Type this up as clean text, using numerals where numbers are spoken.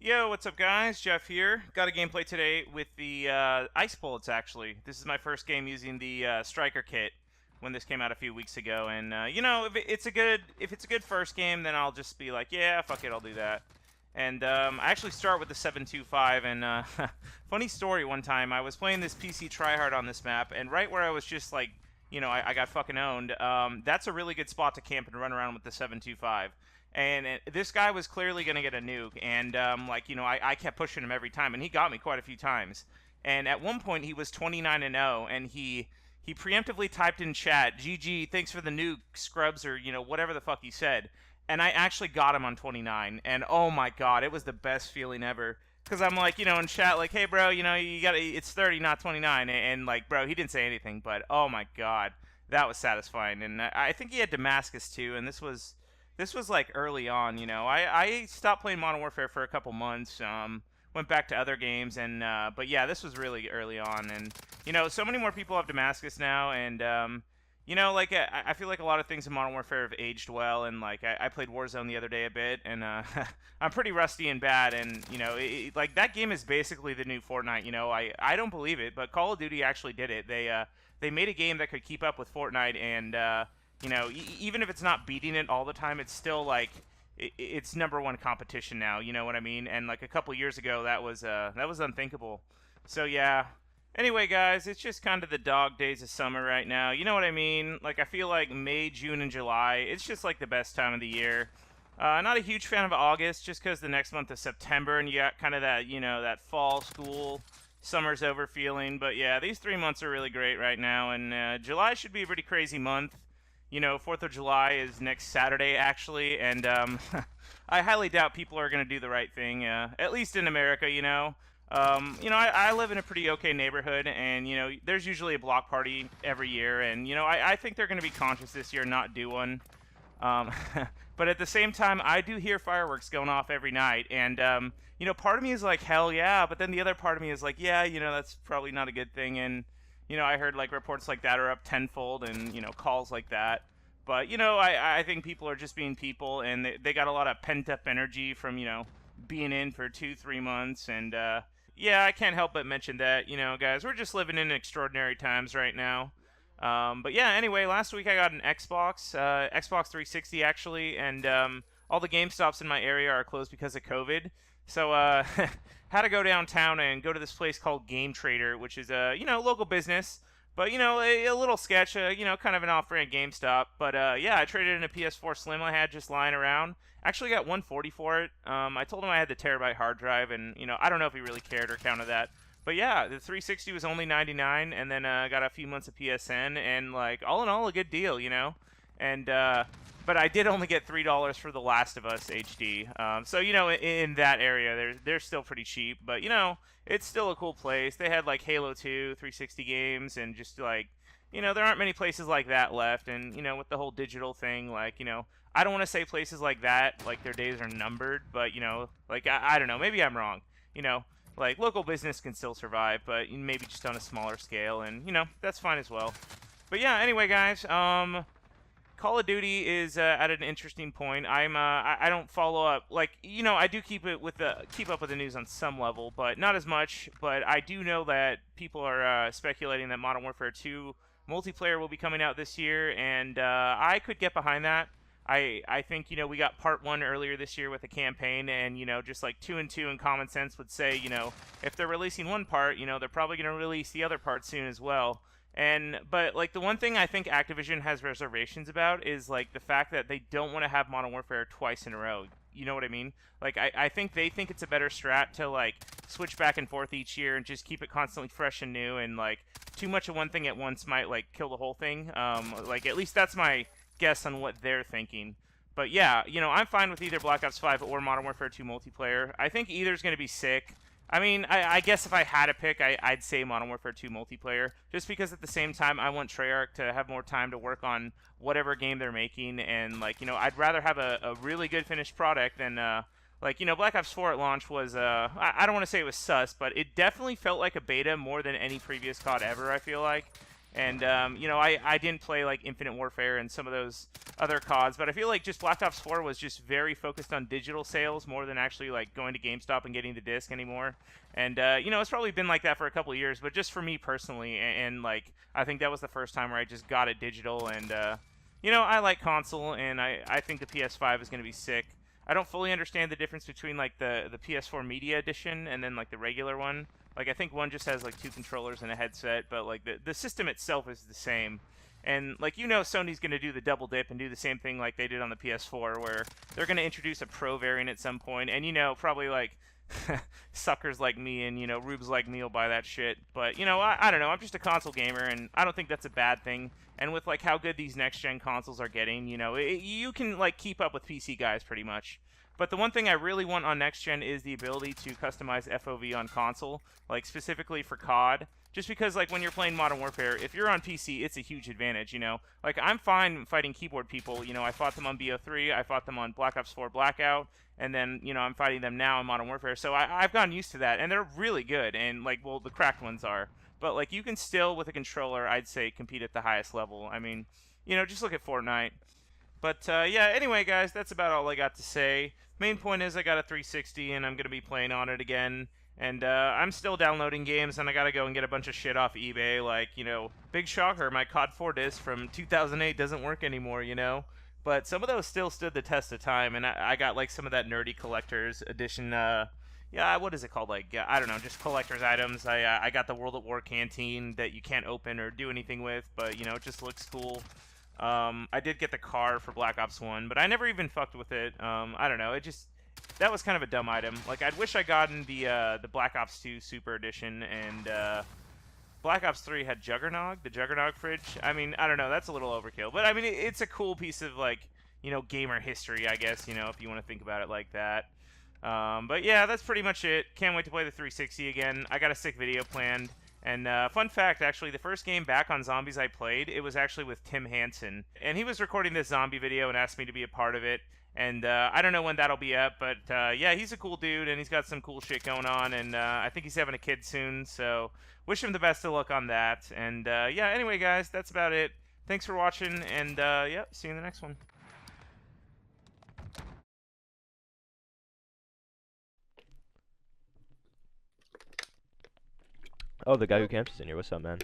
Yo, what's up, guys? Jeff here. Got a gameplay today with the Ice Bullets, actually. This is my first game using the Striker kit when this came out a few weeks ago. And, if it's a good first game, then I'll just be like, yeah, fuck it, I'll do that. And I actually start with the 725, and funny story, one time, I was playing this PC tryhard on this map, and right where I was just like, I got fucking owned, that's a really good spot to camp and run around with the 725. And this guy was clearly going to get a nuke, and I kept pushing him every time, and he got me quite a few times. And at one point, he was 29-0, and he preemptively typed in chat, "GG, thanks for the nuke, scrubs," or whatever the fuck he said. And I actually got him on 29, and oh my god, it was the best feeling ever. Because I'm like, in chat, like, hey bro, you gotta, it's 30, not 29, and like, bro, he didn't say anything, but oh my god, that was satisfying. And I think he had Damascus too, and this was like early on. I stopped playing Modern Warfare for a couple months, went back to other games, and but yeah, this was really early on. And so many more people have Damascus now, and I feel like a lot of things in Modern Warfare have aged well. And like I played Warzone the other day a bit, and I'm pretty rusty and bad, and like that game is basically the new Fortnite. I don't believe it, but Call of Duty actually did it. They made a game that could keep up with Fortnite, and even if it's not beating it all the time, it's still like it's #1 competition now. You know what I mean? And like a couple years ago, that was unthinkable. So yeah. Anyway, guys, it's just kind of the dog days of summer right now. You know what I mean? Like I feel like May, June, and July, it's just like the best time of the year. Not a huge fan of August, just because the next month is September, and you got kind of that that fall school, summer's over feeling. But yeah, these 3 months are really great right now, and July should be a pretty crazy month. 4th of July is next Saturday, actually, and I highly doubt people are going to do the right thing, at least in America. I live in a pretty okay neighborhood, and, there's usually a block party every year, and, I think they're going to be conscious this year, not do one. But at the same time, I do hear fireworks going off every night, and, part of me is like, hell yeah, but then the other part of me is like, yeah, that's probably not a good thing, and I heard like reports like that are up tenfold, and calls like that. But I think people are just being people, and they got a lot of pent up energy from being in for 2-3 months, and yeah, I can't help but mention that guys, we're just living in extraordinary times right now. But yeah, anyway, last week I got an Xbox 360 actually, and all the GameStops in my area are closed because of COVID. So had to go downtown and go to this place called Game Trader, which is a local business, but a little sketch, kind of an off-brand GameStop. But yeah, I traded in a PS4 Slim I had just lying around. Actually got 140 for it. I told him I had the terabyte hard drive, and I don't know if he really cared or counted that. But yeah, the 360 was only 99, and then got a few months of PSN, and like all in all, a good deal, And but I did only get $3 for The Last of Us HD. So in that area, they're still pretty cheap, but it's still a cool place. They had like Halo 2, 360 games, and just like there aren't many places like that left. And with the whole digital thing, like I don't want to say places like that like their days are numbered, but like I don't know, maybe I'm wrong. Like local business can still survive, but maybe just on a smaller scale, and that's fine as well. But yeah, anyway, guys, Call of Duty is at an interesting point. I don't follow up, like I do keep up with the news on some level, but not as much. But I do know that people are speculating that Modern Warfare 2 multiplayer will be coming out this year, and I could get behind that. I think we got part 1 earlier this year with a campaign, and just like 2 and 2 in common sense would say if they're releasing one part, they're probably going to release the other part soon as well. But like the one thing I think Activision has reservations about is like the fact that they don't want to have Modern Warfare twice in a row. You know what I mean? Like I think they think it's a better strat to like switch back and forth each year and just keep it constantly fresh and new, and like too much of one thing at once might like kill the whole thing. Like at least that's my guess on what they're thinking. But yeah, I'm fine with either Black Ops 5 or Modern Warfare 2 multiplayer. I think either's going to be sick. I mean, I guess if I had to pick, I'd say Modern Warfare 2 multiplayer, just because at the same time I want Treyarch to have more time to work on whatever game they're making, and like I'd rather have a really good finished product than Black Ops 4 at launch was I don't want to say it was sus, but it definitely felt like a beta more than any previous COD ever, I feel like. And you know, I didn't play like Infinite Warfare and some of those other CODs, but I feel like just Black Ops 4 was just very focused on digital sales more than actually like going to GameStop and getting the disc anymore. And you know, it's probably been like that for a couple of years, but just for me personally, and like I think that was the first time where I just got it digital. And you know, I like console, and I think the PS5 is going to be sick. I don't fully understand the difference between like the PS4 Media Edition and then like the regular one. Like I think one just has like 2 controllers and a headset, but like the system itself is the same. And like you know, Sony's going to do the double dip and do the same thing like they did on the PS4, where they're going to introduce a Pro variant at some point. And you know, probably like suckers like me and you know rubes like me will buy that shit. But you know, I don't know. I'm just a console gamer, and I don't think that's a bad thing. And with like how good these next gen consoles are getting, you know, you can like keep up with PC guys pretty much. But the one thing I really want on next gen is the ability to customize FOV on console, like specifically for COD. Just because like when you're playing Modern Warfare, if you're on PC, it's a huge advantage, you know. Like I'm fine fighting keyboard people, you know. I fought them on BO3, I fought them on Black Ops 4 Blackout, and then you know I'm fighting them now in Modern Warfare. So I've gotten used to that, and they're really good. And like, well, the cracked ones are, but like you can still with a controller, I'd say, compete at the highest level. I mean, you know, just look at Fortnite. But yeah, anyway, guys, that's about all I got to say. Main point is I got a 360, and I'm going to be playing on it again. And I'm still downloading games, and I got to go and get a bunch of shit off eBay. Like, you know, big shocker, my COD 4 disc from 2008 doesn't work anymore, you know? But some of those still stood the test of time, and I got, like, some of that nerdy collector's edition, yeah, what is it called? Like, I don't know, just collector's items. I got the World at War canteen that you can't open or do anything with, but, you know, it just looks cool. I did get the car for Black Ops 1, but I never even fucked with it. I don't know, it just... That was kind of a dumb item. Like, I'd wish I gotten the Black Ops 2 Super Edition, and Black Ops 3 had Juggernog, the Juggernog fridge. I mean, I don't know, that's a little overkill. But, I mean, it's a cool piece of, like, you know, gamer history, I guess, you know, if you want to think about it like that. But, yeah, that's pretty much it. Can't wait to play the 360 again. I got a sick video planned. And fun fact, actually, the first game back on Zombies I played, it was actually with Tim Hansen. And he was recording this zombie video and asked me to be a part of it. And I don't know when that'll be up, but yeah, he's a cool dude, and he's got some cool shit going on, and I think he's having a kid soon, so wish him the best of luck on that. And yeah, anyway, guys, that's about it. Thanks for watching, and yeah, see you in the next one. Oh, the guy who camps is in here. What's up, man?